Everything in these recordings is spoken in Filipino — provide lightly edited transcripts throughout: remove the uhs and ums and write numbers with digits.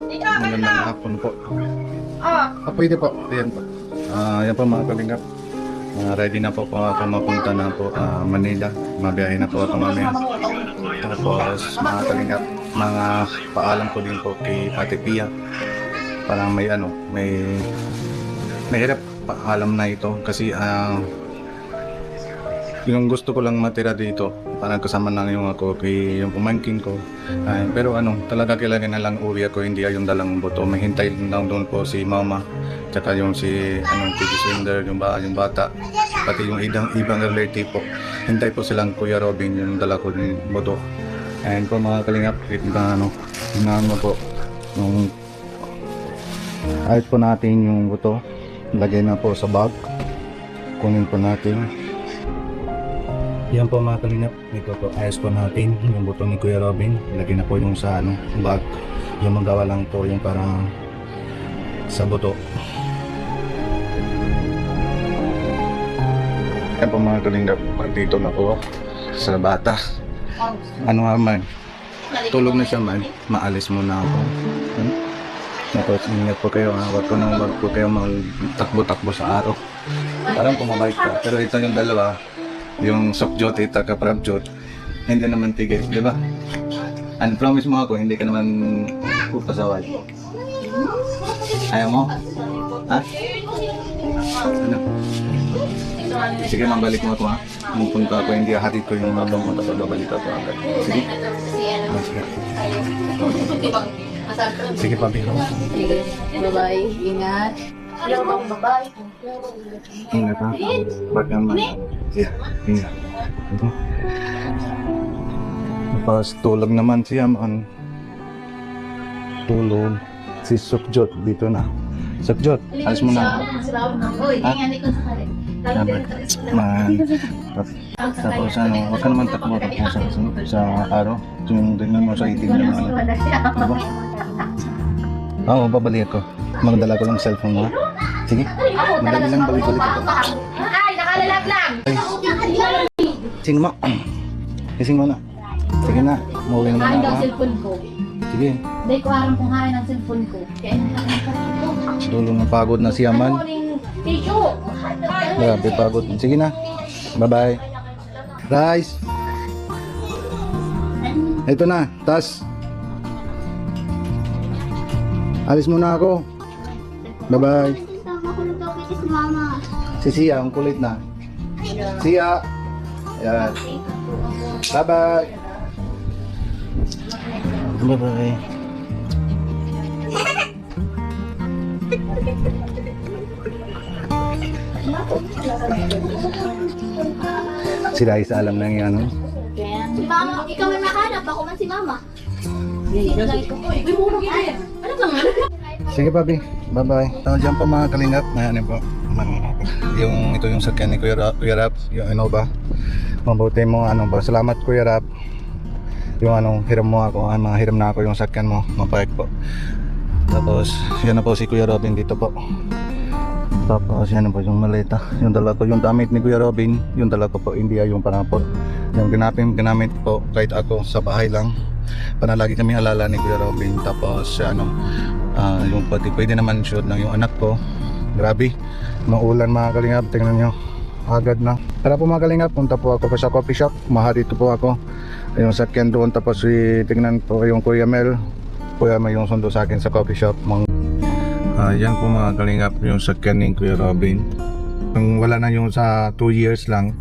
Magandang hapon po. Pwede po. Ayan po. Yan po mga kalingap. Ready na po ako mapunta na po Manila. Mabiyahe na po ako mamaya. Tapos mga kalingap, mga paalam ko din po kay Ate Pia. Parang may hirap paalam na ito kasi yung gusto ko lang matira dito, parang kasama na yung ako kay yung pamangkin ko. Pero talaga kailangan na lang uwi ako, hindi yung dalang boto. May hintay lang doon po si mama, tsaka yung si Titi Swindler, yung bata, pati yung ibang relative po. Hintay po silang Kuya Robin, yung dala ko ng boto. And po mga kalingap, po, nung ayos po natin yung boto, lagay na po sa bag, kunin po natin. Yan po mga kalingap, ito po ayos po natin yung buto ni Kuya Robin. Lagyan na po yung sa bag. Yung magawa lang po yung parang sa buto. Yan po mga kalingap, dito na po sa bata. Man, tulog na siya man, maalis muna ako. Tapos ingat po kayo, wag po kayo magtakbo-takbo sa araw. Parang pumabalik ka, pero ito yung dalawa. Yung Sokjot at Kaprabjot, hindi naman tigil, di ba? And promise mo ako, hindi ka naman pupasaway. Ayaw mo? Ha? Ano? Sige, mabalik mo ako ha. Pupunta ako, hindi hatid ko yung mabang mo, tapos babalik ako agad. Sige? Sige. Sige, pabilo. Bye-bye. Ingat. Bye-bye. Ingat ha. Bag naman. Yeah, ingat. Tapos tulog naman siya man. Tulog. Si Sukjot dito na. Sukjot, alis mo na. Uy, ingat ko sa kare. Man. Tapos huwag ka naman takbo sa araw. Yung tingnan mo sa itim naman. Diba? Oo, babalik ako. Magdala ko lang cellphone mo ha. Sige, madali lang balik-balik ako. Ay, nakalalag lang. Sing mo. Kising mo na. Sige na, umuwi naman Kain ako daw ha. cellphone ko. Sige, Hindi ko aram kung kain ang cellphone ko. Kaya hindi na tulong na pagod na siya man. tissue. Grabe pagod. Sige na, bye-bye. Rice. Ito na, tas. Alis muna ako. Bye-bye. Si Sia, ang kulit na. Sia. Ayan. Bye-bye. Bye-bye. Si Raisa alam na yung Si Mama, ikaw ang nahanap. Ako man si Mama. Ano ba nga? Sige papi, bye-bye. Diyan po mga kalingap na po. Ito yung sakyan ni Kuya Rap, yung Innova. Mabuti mo salamat Kuya Rap. Yung hiram mo ako, hiram na ako yung sakyan mo, mapayag po. Tapos yan na po si Kuya Robin dito po. Tapos yan na po yung maleta. Yung dala ko, yung damit ni Kuya Robin, yung dala ko po, hindi yung panapot. Yung ginamit po kahit ako sa bahay lang. Panalagi kami alala ni Kuya Robin. Tapos yung pati pwede naman shoot ng yung anak ko. Grabe, maulan mga kalingap, tingnan nyo, agad na. Tara po mga kalingap, punta po ako sa coffee shop. Maharito po ako yung sakyan doon. Tapos tingnan po yung Kuya Mel yung sundo sa akin sa coffee shop. Yan po mga kalingap yung sakyan ni Kuya Robin. Kung wala na yung sa 2 years lang,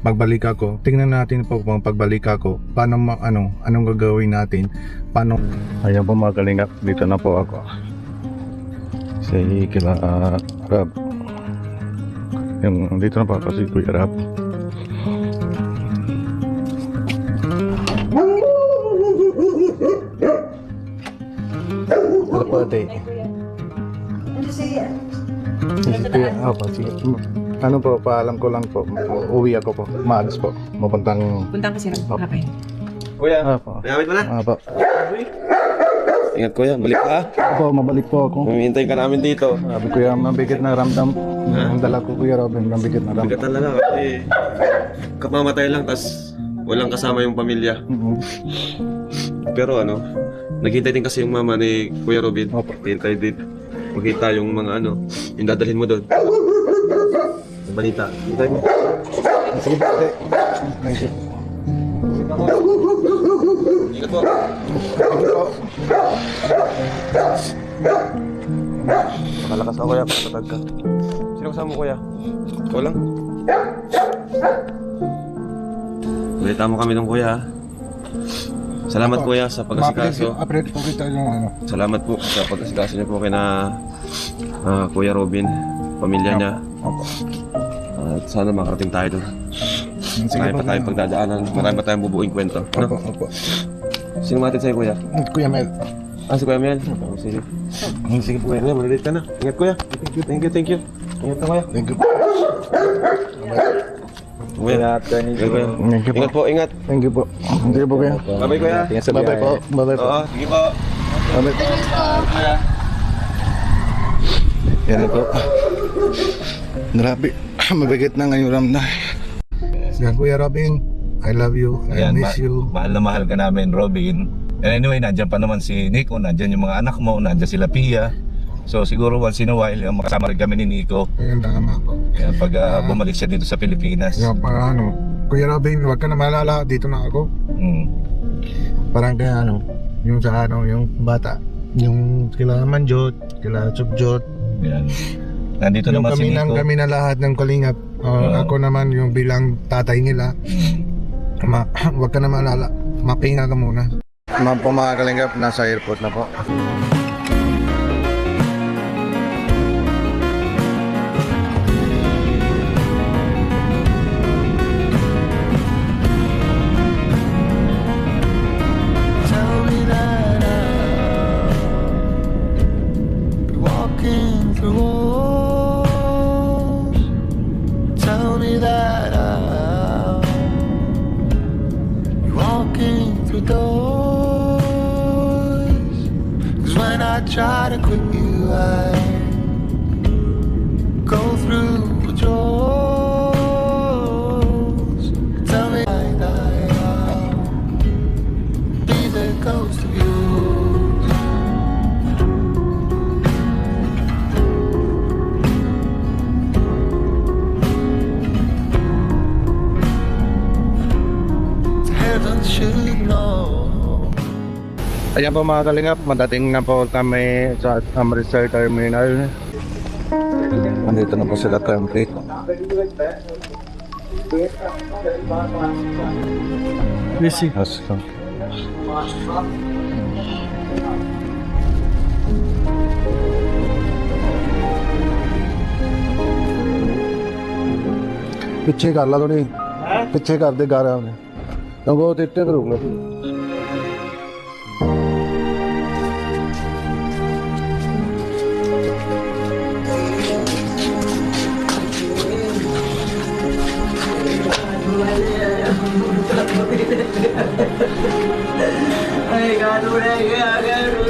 pagbalik ako, tingnan natin po kung pagbalik ako, paano anong gagawin natin, paano. Ayan po mga kalingap, dito na po ako si kila Rab. Yung dito na po ako si Kuya Rab. Wala po ate. Ano po, paalam ko lang po. Uwi ako po. Maalis po. Puntang kasi okay. Kuya, po. mayamit mo na? Po. Ingat kuya, balik ka. Opo, mabalik po ako. Humihintay ka namin dito. Sabi ko yung mabigat na ramdam. Ang dala ko Kuya Robin, mabigat na ramdam. Bigat talaga kasi kamamatay lang tas walang kasama yung pamilya. Mhm. Pero Naghihintay din kasi yung mama ni Kuya Robin. Opo. Hintay din. Makita yung mga ano, yung dadalhin mo doon. Yung balita. Hintay mo. Sige po, ate. Thank you. Ingat po. Thank you po. Makalakas ka kuya, pagkatag ka. Sino kasama mo kuya? Ikaw lang? Balita mo kami ng kuya. Salamat kuya sa pag-asikaso. Appreciate po kita yung ano. Salamat po sa pag-asikaso niyo po kay na Kuya Robin, pamilya niya. Opo. At sana makarating tayo doon. Sige Marami po. pa tayong pagdadaanan, marami pa tayong bubuing kwento. Opo, Ano? opo. Sino matid sa'yo kuya? Kuya Mel. Si Kuya Mel? Oh, sige. Sige po. Kuya Mel, malilit ka na. Ingat kuya. Thank you. Ingat na kuya. Thank you. Kuya. Ingat kuya. Thank you po. Ingat po, ingat. Thank you po. Thank you po kuya. Bye-bye kuya. Bye-bye po. Bye-bye po. Oo, sige po. Bye-bye po. Yan po. Grabe. Mabigat na ngayon ram na. Yan Kuya Robin. I love you. I Ayan, miss you. mahal na mahal ka namin, Robin. And anyway, nandiyan pa naman si Nico, nandiyan yung mga anak mo, nandiyan sila Pia. So siguro once in a while, makasama rin kami ni Nico. Ayun, tama po. Kaya pag bumalik siya dito sa Pilipinas. Yung para ano, Kuya Robin, huwag ka na malala, dito na ako. Mm. Parang kaya ano, yung sa ano, yung bata. Yung kila Manjot, kila Chupjot. Yan. Nandito Yung naman si kami, Nico. kami na lahat ng kalingap. Ako naman yung bilang tatay nila. Huwag ka na malala. Mapinga ka muna. Mga po mga kalingap, nasa airport na po. Tell me that I'll be walking through walls. Tell me that I'll be walking through doors. 'Cause when I try to quit you, I go through withdrawals. Tell me that I'll be the ghost of you. Heaven should know. Ayan po mga kalingap, madating na po kami sa Amritsar Terminal. Nandito na po sila complete. Busy. ਪਿੱਛੇ ਕਰ ਲਾ ਥੋੜੀ ਪਿੱਛੇ ਕਰ ਦੇ ਗਾਰਾ ਉਹਨੇ ਉਹ ਤੇ ਇੱਥੇ ਕਰੂਗਾ Ay, garu.